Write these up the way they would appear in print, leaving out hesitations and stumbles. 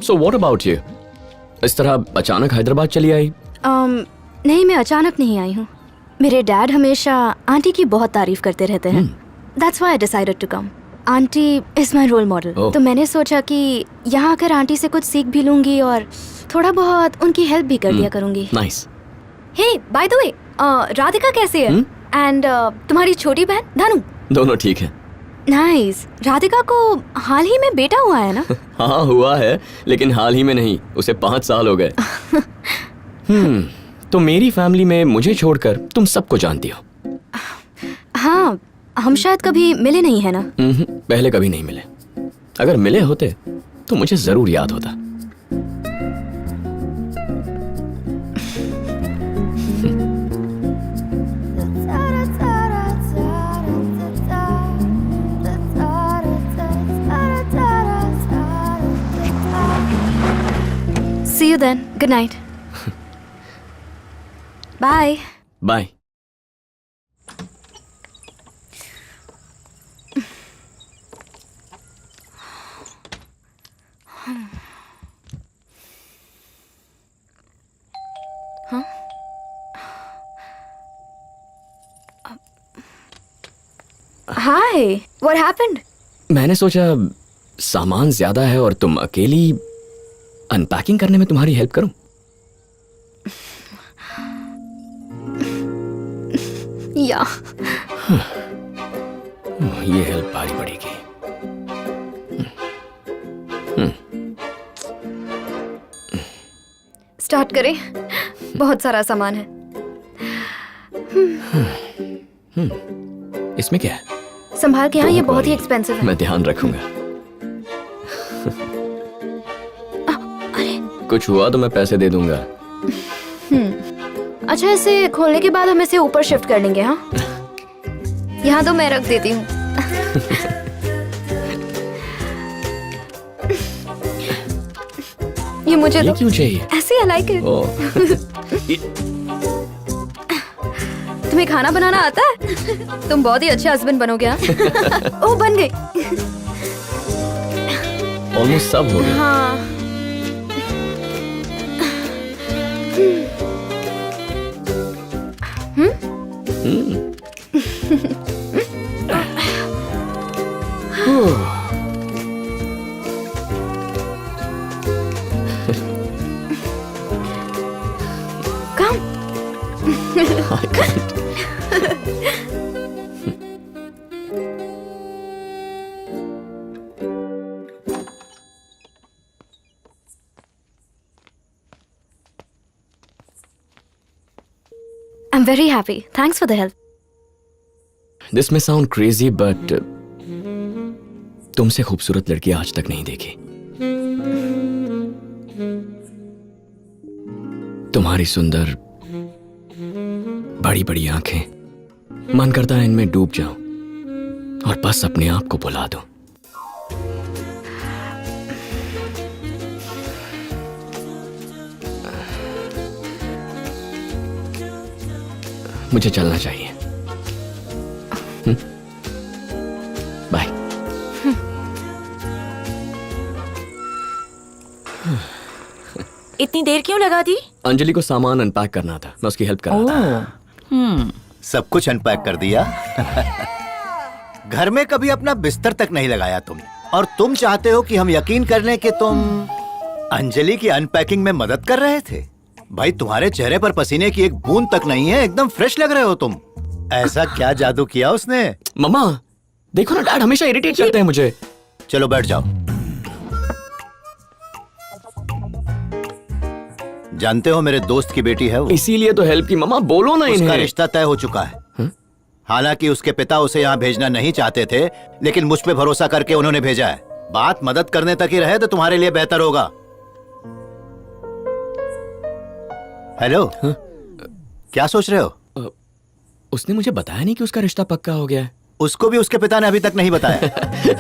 So what about you? इस तरह अचानक हैदराबाद चली आई? नहीं, मैं अचानक नहीं आई हूँ। मेरे डैड हमेशा आंटी की बहुत तारीफ करते रहते हैं। That's why I decided to come. Aunty is my role model. तो मैंने सोचा कि यहाँ आकर आंटी से कुछ सीख भी लूंगी और थोड़ा बहुत उनकी हेल्प भी कर दिया करूंगी। Nice. Hey, by the way, Radhika कैसी है? And तुम्हारी छोटी बहन धनु? दोनों ठीक हैं। नाइस। राधिका को हाल ही में बेटा हुआ है ना? हाँ हुआ है, लेकिन हाल ही में नहीं, उसे 5 साल हो गए। तो मेरी फैमिली में मुझे छोड़कर तुम सबको जानती हो। हाँ, हम शायद कभी मिले नहीं है ना? पहले कभी नहीं मिले। अगर मिले होते तो मुझे जरूर याद होता। See you then. Good night. Bye. Bye. Hi. What happened? मैंने सोचा सामान ज्यादा है और तुम अकेली, अनपैकिंग करने में तुम्हारी हेल्प करूं? या ये हेल्प भारी पड़ेगी। स्टार्ट करें? बहुत सारा सामान है। इसमें क्या है? संभाल के। हाँ, ये बहुत ही एक्सपेंसिव है। मैं ध्यान रखूंगा। अरे कुछ हुआ तो मैं पैसे दे दूंगा। अच्छा, इसे खोलने के बाद हम इसे ऊपर शिफ्ट कर लेंगे। हाँ, यहाँ तो मैं रख देती हूँ। ये मुझे ये तो क्यों चाहिए? ऐसे आई लाइक इट। तुम्हें खाना बनाना आता है? तुम बहुत ही अच्छे हस्बैंड बनोगे। ओह, बन गई। ऑलमोस्ट सब हो गया। हाँ। Come. I can't. I'm very happy. Thanks for the help. This may sound crazy, but तुमसे खूबसूरत लड़की आज तक नहीं देखी। तुम्हारी सुंदर बड़ी बड़ी आंखें, मन करता है इनमें डूब जाऊं और बस अपने आप को भुला दूं। मुझे चलना चाहिए। बाय। इतनी देर क्यों लगा दी? अंजलि को सामान अनपैक करना था, मैं उसकी हेल्प कर रहा था। सब कुछ अनपैक कर दिया? घर में कभी अपना बिस्तर तक नहीं लगाया तुमने, और तुम चाहते हो कि हम यकीन कर लें कि तुम अंजलि की अनपैकिंग में मदद कर रहे थे? भाई, तुम्हारे चेहरे पर पसीने की एक बूंद तक नहीं है, एकदम फ्रेश लग रहे हो तुम। ऐसा क्या जादू किया उसने? मम्मा देखो ना, डैड हमेशा इरिटेट करते हैं मुझे। चलो बैठ जाओ। जानते हो मेरे दोस्त की बेटी है वो। इसीलिए तो हेल्प की। मम्मा बोलो ना उसका इन्हें। रिश्ता तय हो चुका है। हालांकि उसके पिता उसे यहाँ भेजना नहीं चाहते थे, लेकिन मुझ पे भरोसा करके उन्होंने भेजा है। बात मदद करने तक ही रहे तो तुम्हारे लिए बेहतर होगा। हेलो, क्या सोच रहे हो? उसने मुझे बताया नहीं कि उसका रिश्ता पक्का हो गया है। उसको भी उसके पिता ने अभी तक नहीं बताया।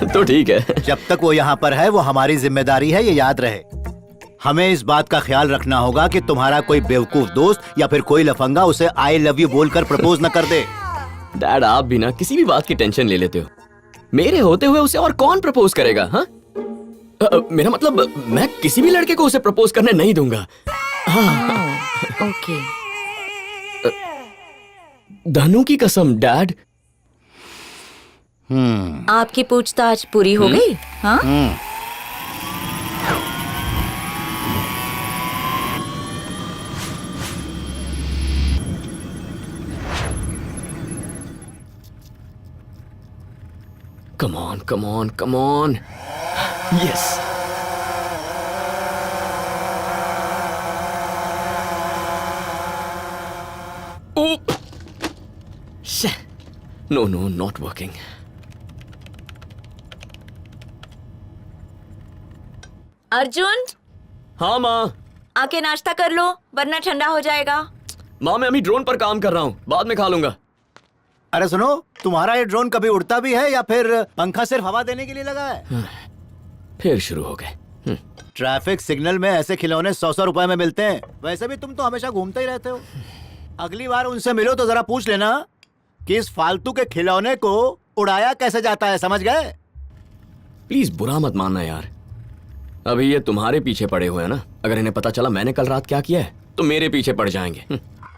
तो ठीक है। जब तक वो यहाँ पर है वो हमारी जिम्मेदारी है, ये याद रहे। हमें इस बात का ख्याल रखना होगा कि तुम्हारा कोई बेवकूफ दोस्त या फिर कोई लफंगा उसे आई लव यू बोलकर प्रपोज न कर दे। डैड आप भी ना किसी भी बात की टेंशन ले लेते हो। मेरे होते हुए उसे और कौन प्रपोज करेगा? हाँ, मेरा मतलब मैं किसी भी लड़के को उसे प्रपोज करने नहीं दूंगा। ओके। धनु की कसम डैड। आपकी पूछताछ पूरी हो गई? हाँ। Come on, come on, come on. Yes. Oh. Shit. No, no, not working. Arjun, हाँ माँ। आके नाश्ता कर लो वरना ठंडा हो जाएगा। माँ मैं अभी ड्रोन पर काम कर रहा हूँ, बाद में खा लूंगा। अरे सुनो, तुम्हारा ये ड्रोन कभी उड़ता भी है या फिर पंखा सिर्फ हवा देने के लिए लगा है? फिर शुरू हो गए। ट्रैफिक सिग्नल में ऐसे खिलौने 100-100 रुपए में मिलते हैं। वैसे भी तुम तो हमेशा घूमते ही रहते हो। अगली बार उनसे मिलो तो जरा पूछ लेना कि इस फालतू के खिलौने को उड़ाया कैसे जाता है, समझ गए? प्लीज बुरा मत मानना यार, अभी ये तुम्हारे पीछे पड़े हुए हैं ना। अगर इन्हें पता चला मैंने कल रात क्या किया है तो मेरे पीछे पड़ जाएंगे।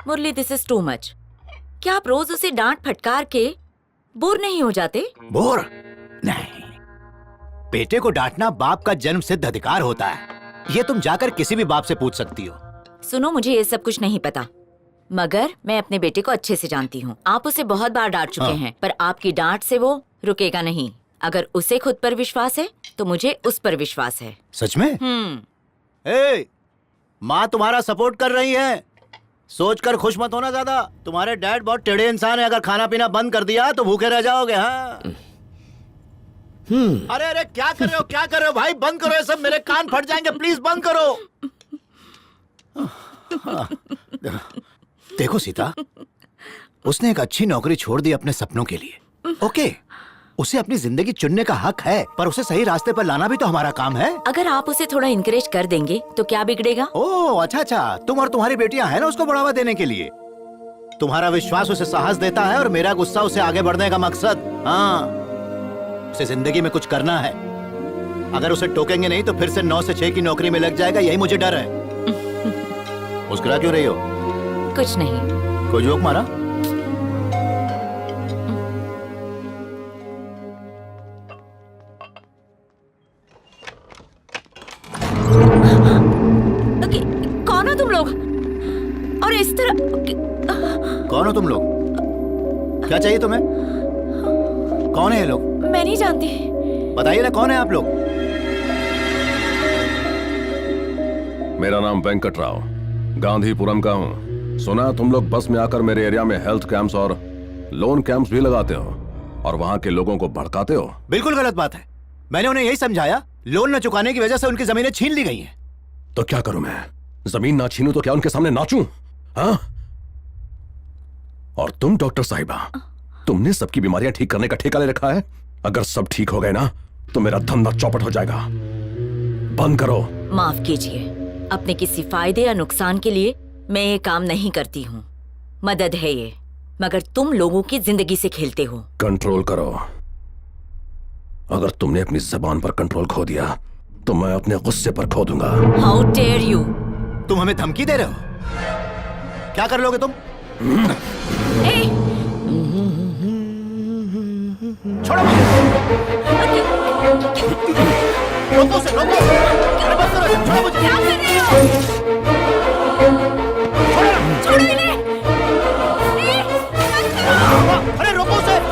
मुरली, दिस इज टू मच। क्या आप रोज उसे डांट फटकार के बोर नहीं हो जाते? बोर नहीं, बेटे को डांटना बाप का जन्म सिद्ध अधिकार होता है। ये तुम जाकर किसी भी बाप से पूछ सकती हो। सुनो, मुझे ये सब कुछ नहीं पता, मगर मैं अपने बेटे को अच्छे से जानती हूँ। आप उसे बहुत बार डांट चुके हैं, पर आपकी डांट से वो रुकेगा नहीं। अगर उसे खुद पर विश्वास है तो मुझे उस पर विश्वास है। सच में? ए, माँ तुम्हारा सपोर्ट कर रही है। सोचकर खुश मत होना ज्यादा। तुम्हारे डैड बहुत टेढ़े इंसान है। अगर खाना पीना बंद कर दिया तो भूखे रह जाओगे। हाँ। अरे अरे क्या कर रहे हो, क्या कर रहे हो भाई? बंद करो ये सब, मेरे कान फट जाएंगे। प्लीज बंद करो। देखो सीता, उसने एक अच्छी नौकरी छोड़ दी अपने सपनों के लिए। ओके, उसे अपनी जिंदगी चुनने का हक है, पर उसे सही रास्ते पर लाना भी तो हमारा काम है। अगर आप उसे थोड़ा इनकरेज कर देंगे तो क्या बिगड़ेगा? ओह अच्छा अच्छा, तुम और तुम्हारी बेटियां हैं ना उसको बढ़ावा देने के लिए। तुम्हारा विश्वास उसे साहस देता है और मेरा गुस्सा उसे आगे बढ़ने का मकसद। हाँ, उसे जिंदगी में कुछ करना है। अगर उसे टोकेंगे नहीं तो फिर से 9 से 6 की नौकरी में लग जाएगा, यही मुझे डर है। मुस्कुरा क्यों रही हो? कुछ नहीं। कोई जोक मारा? कौन हो तुम लोग? और इस तरह कौन हो तुम लोग? क्या चाहिए तुम्हें? कौन है ये लोग? मैं नहीं जानती। बताइए ना, कौन है आप लोग? मेरा नाम वेंकट राव, गांधीपुरम का हूँ। सुना तुम लोग बस में आकर मेरे एरिया में हेल्थ कैंप्स और लोन कैंप्स भी लगाते हो और वहाँ के लोगों को भड़काते हो। बिल्कुल गलत बात है। मैंने उन्हें यही समझाया, लोन न चुकाने की वजह से उनकी जमीनें छीन ली गई हैं। तो क्या करूं मैं? जमीन ना छीनूं तो क्या उनके सामने नाचूं? हाँ? और तुम डॉक्टर साहिबा, तुमने सबकी बीमारियां ठीक करने का ठेका ले रखा है। अगर सब ठीक हो गए ना तो मेरा धंधा चौपट हो जाएगा। बंद करो। माफ कीजिए, अपने किसी फायदे या नुकसान के लिए मैं ये काम नहीं करती हूँ। मदद है ये, मगर तुम लोगों की जिंदगी से खेलते हो। कंट्रोल करो। अगर तुमने अपनी जबान पर कंट्रोल खो दिया तो मैं अपने गुस्से पर खो दूंगा। How dare you! तुम हमें धमकी दे रहे हो? क्या कर लोगे तुम? छोड़ो रोको उसे, रोको। अरे बस करो, छोड़ो मुझे। क्या कर रहे हो? छोड़ो इन्हें! अरे रोको उसे।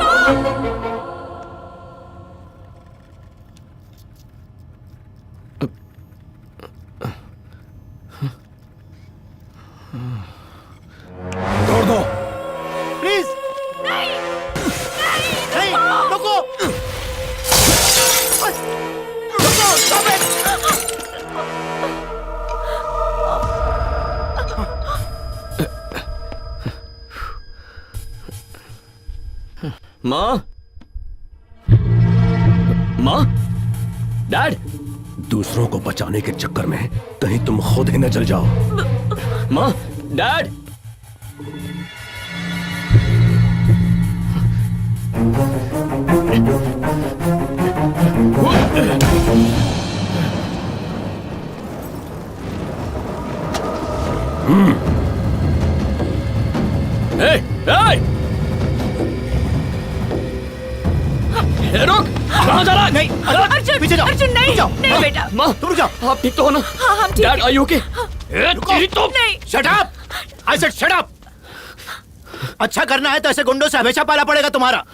तोड़ दो। प्लीज नहीं, रुको, रुको, stop it! माँ, माँ, डैड। दूसरों को बचाने के चक्कर में कहीं तुम खुद ही न जल जाओ। माँ, डैड। ए, ए! ए, रुक! कहाँ जा रहा है? नहीं, अर्जुन, पीछे जाओ, अर्जुन नहीं, जाओ, नहीं बेटा। माँ, तुम रुक जाओ। आप ठीक तो हो ना? हाँ, हम ठीक डैड, हैं। are you okay? ए, तेरी तो नहीं। Shut up! I said shut up! अच्छा करना है तो ऐसे गुंडों से हमेशा पाला पड़ेगा तुम्हारा।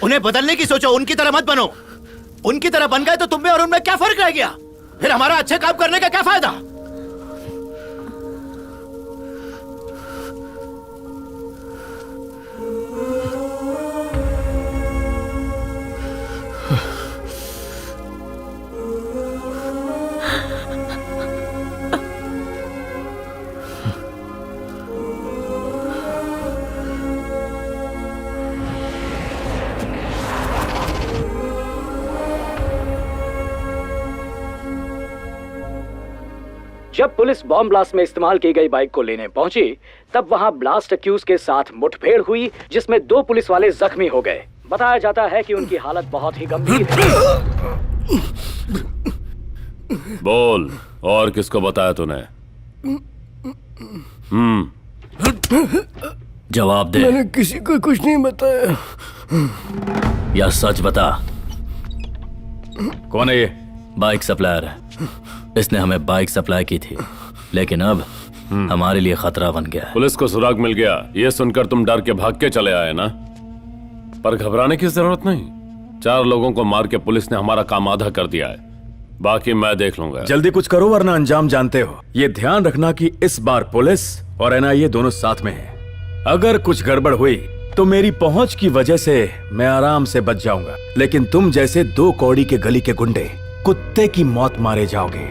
उन्हें बदलने की सोचो, उनकी तरह मत बनो। उनकी तरह बन गए तो तुम में और उनमें क्या फर्क रह गया? फिर हमारा अच्छे काम करने का क्या फायदा? जब पुलिस बॉम्ब ब्लास्ट में इस्तेमाल की गई बाइक को लेने पहुंची, तब वहां ब्लास्ट अक्यूज के साथ मुठभेड़ हुई, जिसमें 2 पुलिस वाले जख्मी हो गए। बताया जाता है कि उनकी हालत बहुत ही गंभीर है। बोल, और किसको बताया तूने? जवाब दे। मैंने किसी को कुछ नहीं बताया। या सच बता। कौन है ये? बाइक सप्लायर है। इसने हमें बाइक सप्लाई की थी, लेकिन अब हमारे लिए खतरा बन गया है। पुलिस को सुराग मिल गया, ये सुनकर तुम डर के भाग के चले आए ना? पर घबराने की जरूरत नहीं। 4 लोगों को मार के पुलिस ने हमारा काम आधा कर दिया है, बाकी मैं देख लूंगा। जल्दी कुछ करो वरना अंजाम जानते हो। ये ध्यान रखना कि इस बार पुलिस और एनआईए दोनों साथ में हैं। अगर कुछ गड़बड़ हुई तो मेरी पहुंच की वजह से मैं आराम से बच जाऊंगा, लेकिन तुम जैसे 2 कौड़ी के गली के गुंडे कुत्ते की मौत मारे जाओगे।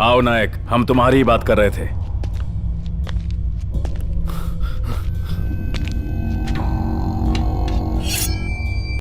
आओ नायक, हम तुम्हारी ही बात कर रहे थे।